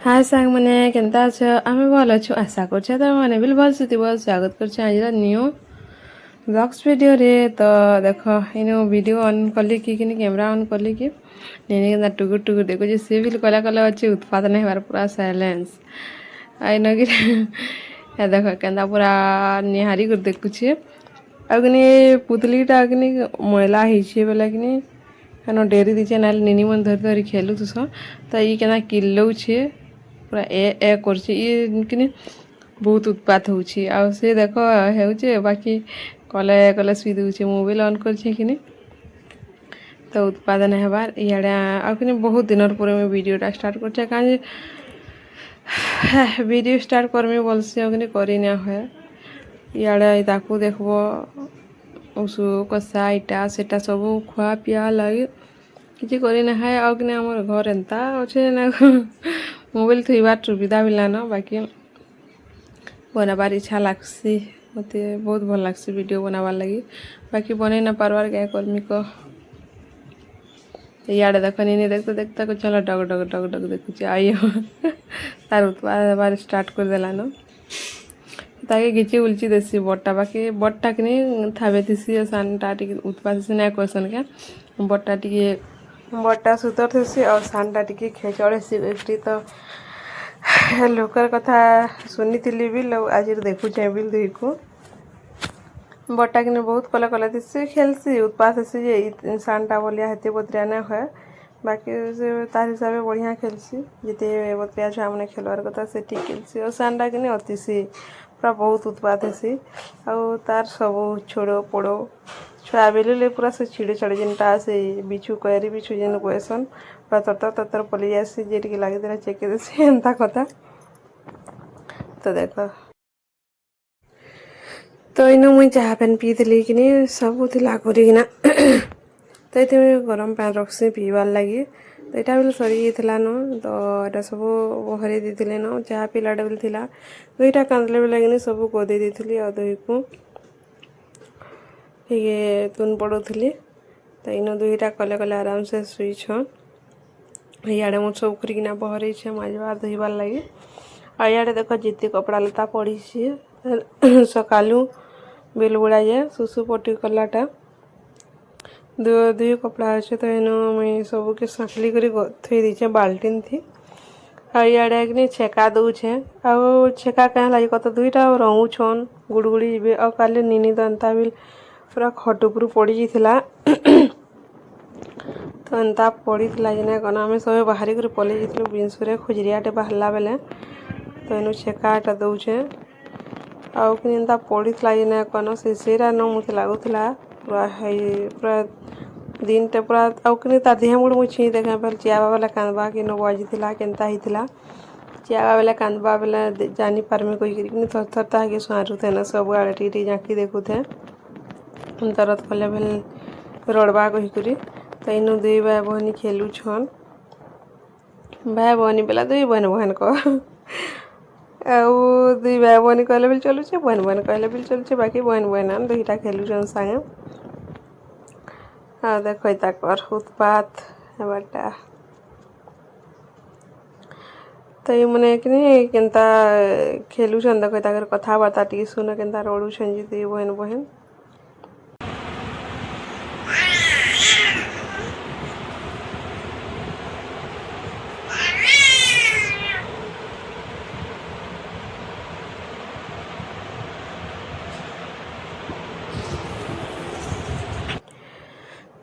हाय सांग मैंने केनता अछ आम भल अच्छु आशा कर मैंने भी भल से स्वागत कर आज न्यू ब्लॉग्स वीडियो रे तो देख इन वीडियो ऑन कली कि कैमरा ऑन कली कि नहीं टुकुर टुकुर देखुचे सी भी कला कला अच्छे उत्पादन होबार पूरा साइलेंस आईन कि देख केन्ता पूरा निहारी कर देखुचे आगनी पुतलीटा अग्नि मैला होइछे बेला कि हेन डेरी दीचे ना निनी मन धरी धरी खेलु तुस तो ये केना किलौछे पूरा ए करछे ये कि बहुत उत्पात होउछि आ से देख हेउचे बाकी कले कले सुई दउछे मोबाइल ऑन करछे कि तो उत्पादन हेबार इयाडे आ कि बहुत दिन पर मैं वीडियोटा स्टार्ट करछे काजे वीडियो स्टार्ट करमी बोलसे अग्नि करी ना है इयाडे ताकू देखबो ओसु कसा इटा सेटा सब खुआ पिया लगे किसी करी ना है अग्नि आमर घर एंता अच्छे ना मोबाइल थोइबार सुविधा मिला न बाकी बनाबार इच्छा लागसी मते बहुत भल लागसी वीडियो बनाबार लगी बाकी बने ना पारबार क्या कर्मी को इयाडे देखनी नहीं देखते देखते कुछ चलो डग डग डग डग देखुचे आई तार उत्पाद स्टार्ट कर देला न ताके घिची उलची देसी बट्टा बाकी बट्टा कि थावे थीसी सानटा टिके उत्पाद से ना क्वेश्चन क्या बट्टा टिके बट्टा सुतर थेसी और सानटा टिके खेचड़े सी तो लोकर कथा सुनी भी लोग आज देखुचे भी दुई को बट्टा कि बहुत कला कला थी खेलसी उत्पाद थी जे सानटा बोलिया हेते बतरिया ना है बाकी से तार हिसाब से बढ़िया खेलसी जिते बतरिया छुआ मैंने खेलवार कथा से ठीक खेलसी और सानटा कि अति सी पूरा बहुत उत्पाद हेसी आउ तार सब छोड़ो पड़ो छुआ बेले पूरा से छिड़े छड़े जेनटा से बिछु कयरी बिछु जेन कहसन पूरा ततर ततर पलि जासी जे टिके लागी देला चेके देसी एंता कथा तो देख तो इन मुई चाह पानी पीली कि सब करिना तो ये गरम पानी रखसी पीबार लगी तो यहाँ भी सरी जाता न तो यहाँ सब हरई देते न चाह पीलाटा भी था दुईटा कांदले भी लगे सब गदे देती और दही को ये तुन पड़ोली तो इन दुईटा कले कले आराम से शुईछन इे मुझे सब करना बहर माजबार धोबार लगे आड़े देख जिते कपड़ा लता पड़ी सकालू बेलबुड़ा जाए सुसु पटी कलाटा दुई कपड़ा अच्छे तो इन मुई सबके साखली कर थी दीचे बाल्टीन थी आड़े कि छेका दौचे आउ छेका क्या लगे कत दुईटा रंगुछन गुड़गुड़ी जी आ काली निनी दंता भी पूरा खटुपुर पड़ी जाता तो एंता पड़ी ना कौन आम सब बाहरी कर पलि जाइलु बिंसुरे खुजरियाटे बाहरला बेले तो इन छेकाटा दौचे आउ कि एंता पड़ी ना कौन सेरा न मुझे लगुला पूरा पूरा दिन टे पूरा आउ कि देह मुड़ मुझे छीँ देखे पहले चियाबा बेले कांदबा कि न बाजी केन्ता होता चियाबा बेले कांदबा बेले जानी पार्मी कहीकि थर थर ताकि सुरुथे न सब आड़े टी झाँकी देखुथे तरत कले बेले रड़बा कहीकि तो इन दुई भाई बहनी खेलुछन भाई बहनी बेला दुई बहन बहन को आउ दुई भाई बहनी कहले भी चलुचे बहन बहन कहले भी चलुचे बाकी बहन बहन दुईटा खेलुछन सागे आ देख कर उत्पात हेबारटा तो ये मैंने कि केन्ता खेलुछन देख ताकर कथबार्ता टी सुन केन्ता रड़ुछन जी दुई बहन बहन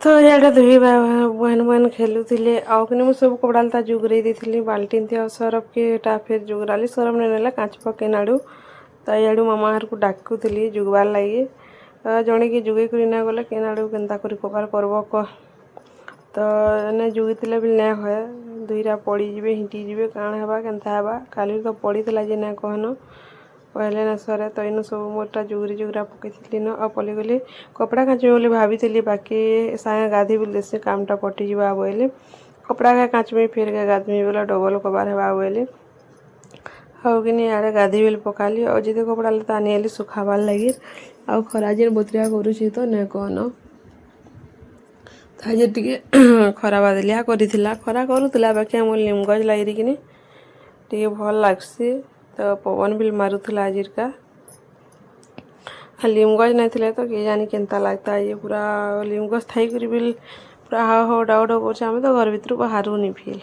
तो यहाँ दुई बहन बहन खेलुले आउ कि मुझे सब कपड़ा लता जुगरे दी बाल्टीन थी और सरफ के फिर जुगराली सरफ नहीं ना कांच पके नाड़ू तो इड़ू मामा हर को डाकुली जुगबार लगे जड़े कि जुगे कर ना गले के नाड़ू केन्ता कबार करब कह तो ने जुगी भी ना हुए दुईटा पड़ीजे हिंटीजे काण हेबा केन्ता हेबा काली तो पड़ी जे ना कहन कहले ना सरे तो इन सब मोटा जुगरी जुगरा पकई न आ पलि गली कपड़ा काची बोली भाभी बाकी सागे गाधी भी देसी कामटा कटिज बोली कपड़ा का काचमी फिर के गाधमी बोला डबल कबार हेबा बोली आउ कि आड़े गाधी बिल पकाली और जी कपड़ा लता आनी सुखाबार लगी आउ खरा जेन बतरिया करुची तो ना कहन ताजे टिके खरा बादलिया करी खरा करूला बाकी आम लीम गज लगी टे भल लगसी तो पवन भी मारुला आज का लीम गज नहीं थे तो किए जानी केनता लगता ये पूरा लीम गज थी कर भी पूरा हाव हाव डाउ डाउ कर आम तो घर भर बाहरुनी फिल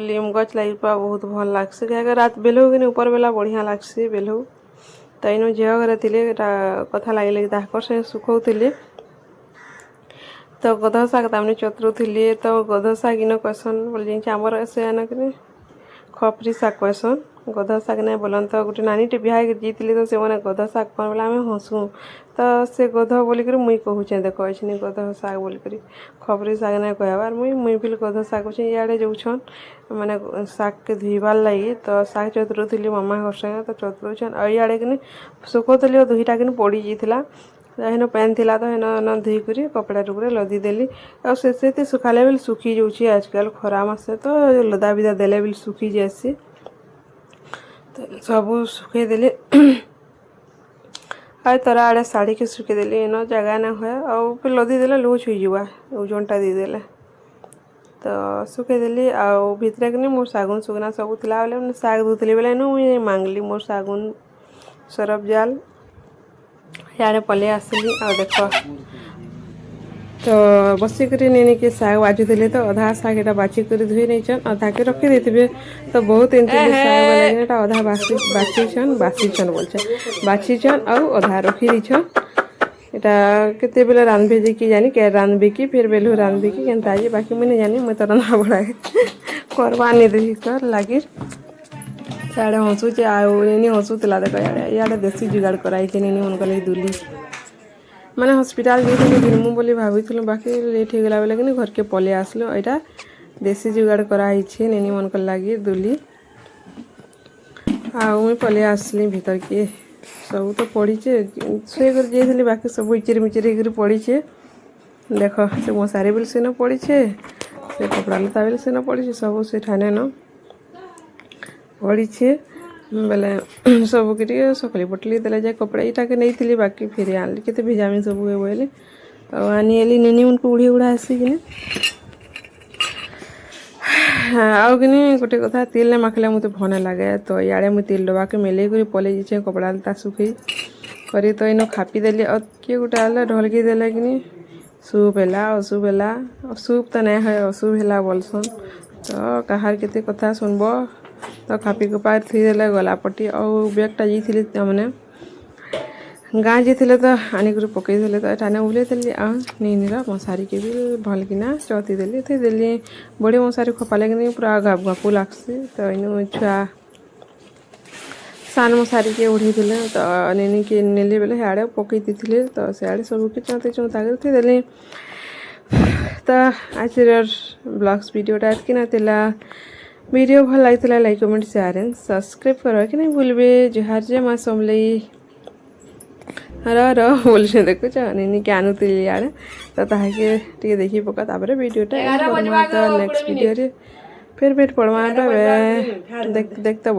लीम गज लगे पूरा बहुत भल लगसी क्या रात बेलू कि ऊपर बेला बढ़िया लगसी बेलू तो इन झील घर थे कथा लगे ताकर से सुखौली तो गध शाग तमने चतुर्थी तो गध शाग इन कहसन बोल आमर से आना कि खपरी शाग कहसन गध शाग नहीं बोलन तो गोटे नानीटे बिहा जीती तो से गध शाग कौन बोले आम हसू तो से गध बोलिक मुई कहूचे देख अच्छे गध शाग बोलिक खपरी शाग नहीं कहबार मुई भी गध शाग अच्छे इे जाऊन मैंने शाग के धुईबार लगी तो शाग चतुर्थी मामा घर संगे तो चतुरछन इे कि सुखौली दुईटा कि पड़ी जाता हेन पैन थी तो हेन धुईकर कपड़ा टुकड़े लदी देली से सुखाले बेल सुखी जाऊँगी आजकल खरा मासे तो लदा बिदा देले बेल सुखी जासी तो सब सुखे देली आ तरा आड़े शाढ़ी के सुखे देली इन जगह ना हुए और फिर लदी देले लूज हो ओजनटा देदेले तो सुखे देली आउ भितर कि मोर सागुन सुगना सब थिला बेले शाग धुली बेले इन मुझे मांगली मोर सागुन सरफ जाल यारे पले आसली आ देख तो बसिक नेनी के शाग बाजुले तो अधा शाग एटा बाचिक धुई नहीं अधा के रखी देते तो बहुत एमती शाग बना अधा बासीछन बोलछन बाछीछन और अधा रखी दीछन एटा केते बेले रांधबे जे कि जानी के रांधबे कि फिर बेलू रांधबे कि केनता जे बाकी मुझे जानी मैं तो रंधा बड़ा करवा नहीं दी कर लगी साड़े हसुचे आनी हसुला देख इे देसी जुगाड़ कराई नेनी मन लगे दुली मैंने हस्पिटाल जीमु बोली भाभी बाकी लेट हो गला बेले कि घर के पले आसलु यहाँ देसी जुगाड़ कराई नेनी मन लगे दुली मुई पले आसली भीतर के सब तो पड़ीचे शुए कर जाइली बाकी सब इचिर मिचिर हो पड़ीचे देख से मशारी बिल से न पड़ीचे से कपड़ा लता बिल से न पड़ीचे सब से ठाने न पड़ीचे बेले सब के सकली पटली देले जाए कपड़ा इटा के नहीं थी बाकी फिर आनली के भिजामी सब हुए बोले तो आनी नेनी उनको उड़ी उड़ा आसी कि आउ कि गोटे कथा तेल नहीं माखले मत भल लगे तो इे मुझे तेल डबा के मेले कर पले जाइए कपड़ा लता सुखी कर तो इन खापी देली और किए गोटे आल ढलकी देले कि सूप है अशुभ है अशुभ तो नहीं है अशुभ है बोलसन तो कहार के कथा सुनब तो खापी कपा थीदेले गलापटी और बेगटा जाइए मैंने गाँ जाइए तो आनिक पकईदे तो एठाने उल्लेदेली नीर मशारी के भी भल किना चती देली थी देली बड़े मशारी खपाले कि पूरा घाप घापू लगसी तो इन छुआ सान मशारी के उड़ी थे तो नेनी के नेली बेले सियाड़े पकई दी तो सियाड़े सबके चौते चौता थी देली तो आज ब्लॉग्स वीडियोटा कि ना वीडियो भल लगी like comment share and subscribe करवा कि नहीं भूलबे जुहार जय माँ समलई बोल देखुच नी के आनुली आड़े तो ताके टे देखी पका तापर वीडियोटा तो नेक्स्ट वीडियो फिर भेट पड़वा देखते